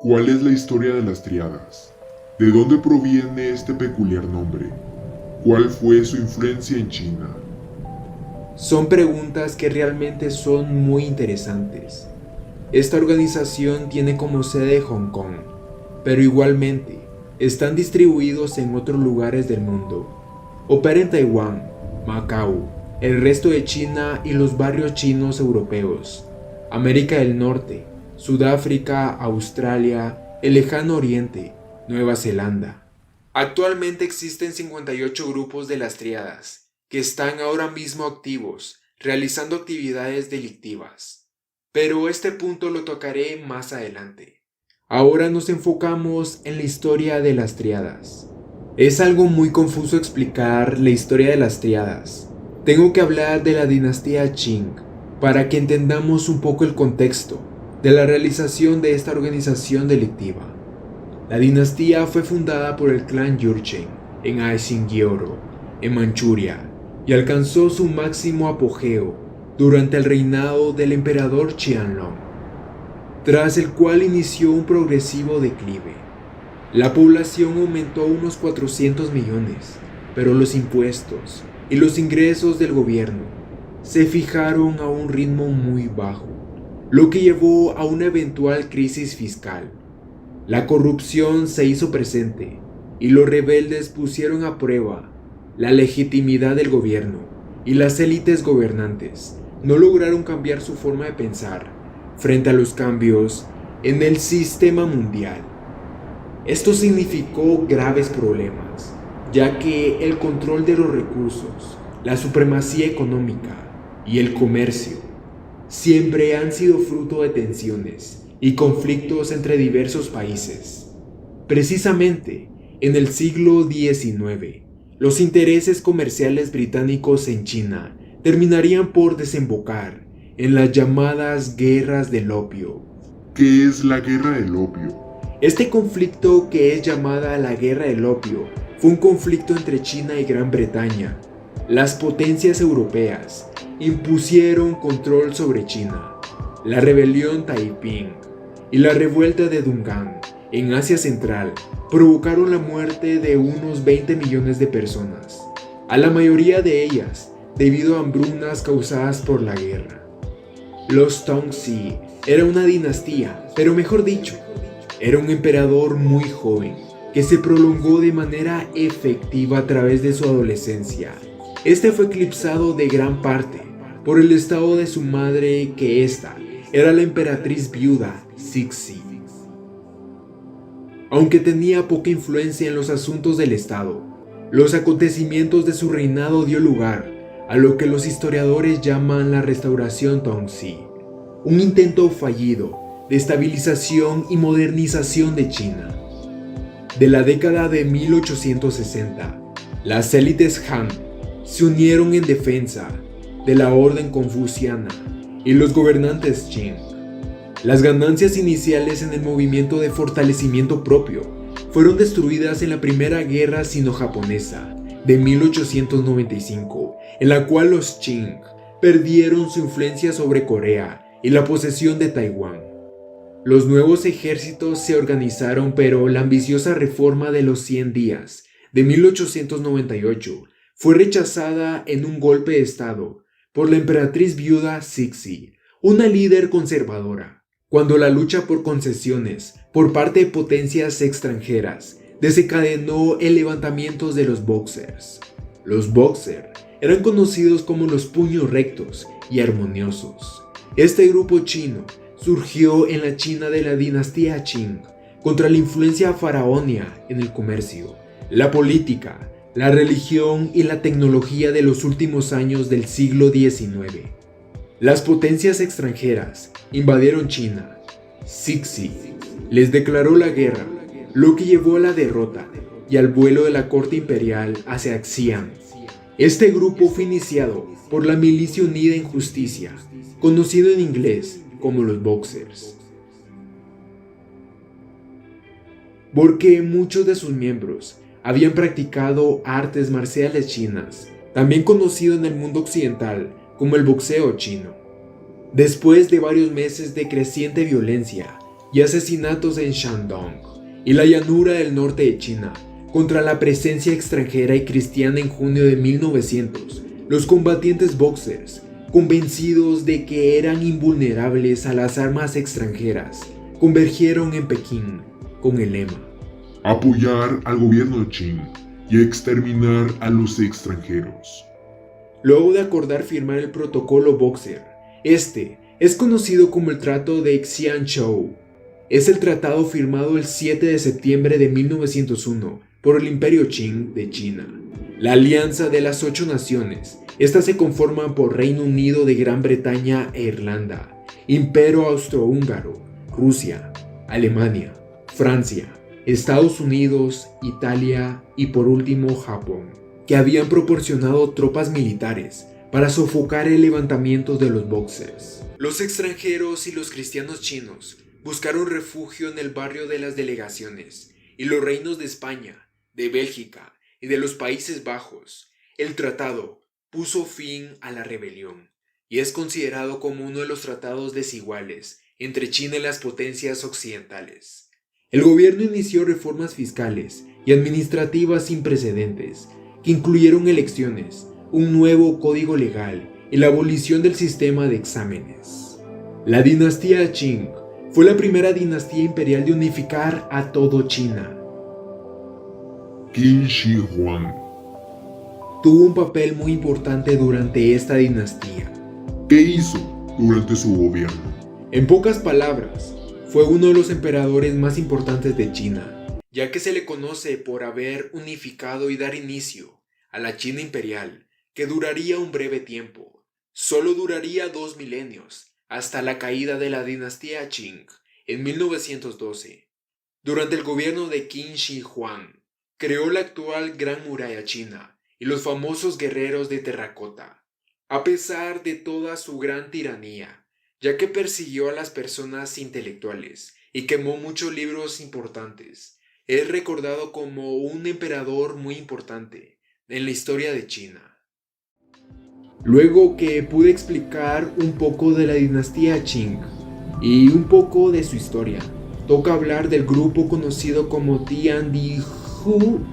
¿Cuál es la historia de las triadas? ¿De dónde proviene este peculiar nombre? ¿Cuál fue su influencia en China? Son preguntas que realmente son muy interesantes. Esta organización tiene como sede Hong Kong, pero igualmente están distribuidos en otros lugares del mundo. Opera en Taiwán, Macao, el resto de China y los barrios chinos europeos, América del Norte, Sudáfrica, Australia, el Lejano Oriente, Nueva Zelanda. Actualmente existen 58 grupos de las triadas, que están ahora mismo activos, realizando actividades delictivas. Pero este punto lo tocaré más adelante. Ahora nos enfocamos en la historia de las triadas. Es algo muy confuso explicar la historia de las triadas. Tengo que hablar de la dinastía Qing, para que entendamos un poco el contexto de la realización de esta organización delictiva. La dinastía fue fundada por el clan Jurchen en Aisingyeoro, en Manchuria, y alcanzó su máximo apogeo durante el reinado del emperador Qianlong, tras el cual inició un progresivo declive. La población aumentó a unos 400 millones, pero los impuestos y los ingresos del gobierno se fijaron a un ritmo muy bajo, lo que llevó a una eventual crisis fiscal. La corrupción se hizo presente y los rebeldes pusieron a prueba la legitimidad del gobierno, y las élites gobernantes no lograron cambiar su forma de pensar frente a los cambios en el sistema mundial. Esto significó graves problemas, ya que el control de los recursos, la supremacía económica y el comercio siempre han sido fruto de tensiones y conflictos entre diversos países. Precisamente en el siglo XIX, los intereses comerciales británicos en China terminarían por desembocar en las llamadas guerras del opio. ¿Qué es la Guerra del Opio? Este conflicto, que es llamada la Guerra del Opio, fue un conflicto entre China y Gran Bretaña. Las potencias europeas impusieron control sobre China. La rebelión Taiping y la revuelta de Dungan en Asia Central provocaron la muerte de unos 20 millones de personas, a la mayoría de ellas debido a hambrunas causadas por la guerra. Los Tongxi era una dinastía, pero mejor dicho, era un emperador muy joven que se prolongó de manera efectiva a través de su adolescencia. Este fue eclipsado de gran parte por el estado de su madre, que ésta era la emperatriz viuda Cixi. Aunque tenía poca influencia en los asuntos del estado, los acontecimientos de su reinado dio lugar a lo que los historiadores llaman la restauración Tongxi, un intento fallido de estabilización y modernización de China. De la década de 1860, las élites Han se unieron en defensa de la orden confuciana y los gobernantes Qing. Las ganancias iniciales en el movimiento de fortalecimiento propio fueron destruidas en la Primera Guerra Sino-Japonesa de 1895, en la cual los Qing perdieron su influencia sobre Corea y la posesión de Taiwán. Los nuevos ejércitos se organizaron, pero la ambiciosa reforma de los 100 días de 1898 fue rechazada en un golpe de estado por la emperatriz viuda Cixi, una líder conservadora, cuando la lucha por concesiones por parte de potencias extranjeras desencadenó el levantamiento de los Boxers. Los Boxer eran conocidos como los puños rectos y armoniosos. Este grupo chino surgió en la China de la dinastía Qing contra la influencia faraónica en el comercio, la política, la religión y la tecnología de los últimos años del siglo XIX. Las potencias extranjeras invadieron China. Cixi les declaró la guerra, lo que llevó a la derrota y al vuelo de la corte imperial hacia Xi'an. Este grupo fue iniciado por la Milicia Unida en Justicia, conocido en inglés como los Boxers, porque muchos de sus miembros habían practicado artes marciales chinas, también conocido en el mundo occidental como el boxeo chino. Después de varios meses de creciente violencia, y asesinatos en Shandong y la llanura del norte de China contra la presencia extranjera y cristiana en junio de 1900. Los combatientes boxers, convencidos de que eran invulnerables a las armas extranjeras, convergieron en Pekín con el lema: apoyar al gobierno Qing y exterminar a los extranjeros. Luego de acordar firmar el protocolo Boxer, este es conocido como el Tratado de Xianzhou. Es el tratado firmado el 7 de septiembre de 1901 por el Imperio Qing de China. La alianza de las 8 naciones. Estas se conforman por Reino Unido de Gran Bretaña e Irlanda, Imperio Austrohúngaro, Rusia, Alemania, Francia, Estados Unidos, Italia y por último Japón, que habían proporcionado tropas militares para sofocar el levantamiento de los Boxers. Los extranjeros y los cristianos chinos buscaron refugio en el barrio de las delegaciones, y los reinos de España, de Bélgica y de los Países Bajos. El tratado puso fin a la rebelión y es considerado como uno de los tratados desiguales entre China y las potencias occidentales. El gobierno inició reformas fiscales y administrativas sin precedentes, que incluyeron elecciones, un nuevo código legal y la abolición del sistema de exámenes. La dinastía Qing fue la primera dinastía imperial de unificar a todo China. Qin Shi Huang. Tuvo un papel muy importante durante esta dinastía. ¿Qué hizo durante su gobierno? En pocas palabras, fue uno de los emperadores más importantes de China, ya que se le conoce por haber unificado y dar inicio a la China imperial, que duraría un breve tiempo. Solo duraría 2 milenios, hasta la caída de la dinastía Qing en 1912. Durante el gobierno de Qin Shi Huang, creó la actual Gran Muralla China y los famosos guerreros de terracota. A pesar de toda su gran tiranía, ya que persiguió a las personas intelectuales y quemó muchos libros importantes, es recordado como un emperador muy importante en la historia de China. Luego que pude explicar un poco de la dinastía Qing y un poco de su historia, toca hablar del grupo conocido como Tiandihu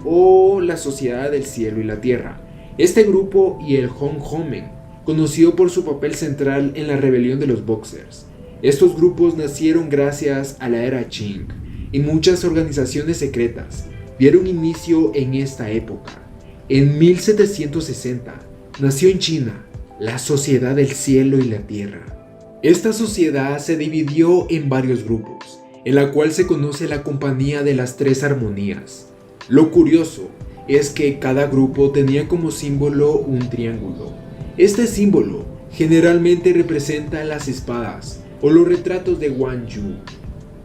o la Sociedad del Cielo y la Tierra. Este grupo y el Honghomen, conocido por su papel central en la rebelión de los Boxers. Estos grupos nacieron gracias a la era Qing y muchas organizaciones secretas dieron inicio en esta época. En 1760 nació en China la Sociedad del Cielo y la Tierra. Esta sociedad se dividió en varios grupos, en la cual se conoce la Compañía de las Tres Armonías. Lo curioso es que cada grupo tenía como símbolo un triángulo. Este símbolo generalmente representa las espadas o los retratos de Guan Yu.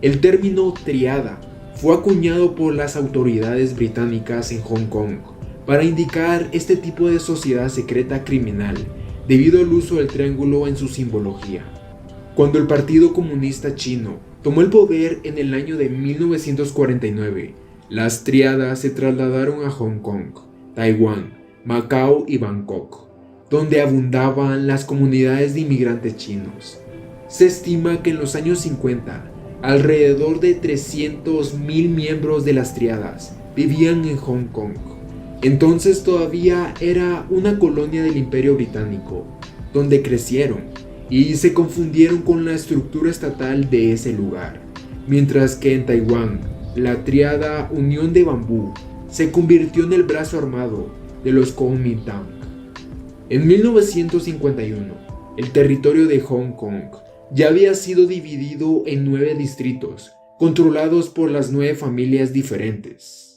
El término triada fue acuñado por las autoridades británicas en Hong Kong para indicar este tipo de sociedad secreta criminal debido al uso del triángulo en su simbología. Cuando el Partido Comunista Chino tomó el poder en el año de 1949, las triadas se trasladaron a Hong Kong, Taiwán, Macao y Bangkok, donde abundaban las comunidades de inmigrantes chinos. Se estima que en los años 50, alrededor de 300,000 miembros de las triadas vivían en Hong Kong. Entonces todavía era una colonia del Imperio Británico, donde crecieron y se confundieron con la estructura estatal de ese lugar, mientras que en Taiwán, la triada Unión de Bambú se convirtió en el brazo armado de los Kuomintang. En 1951, el territorio de Hong Kong ya había sido dividido en 9 distritos, controlados por las 9 familias diferentes.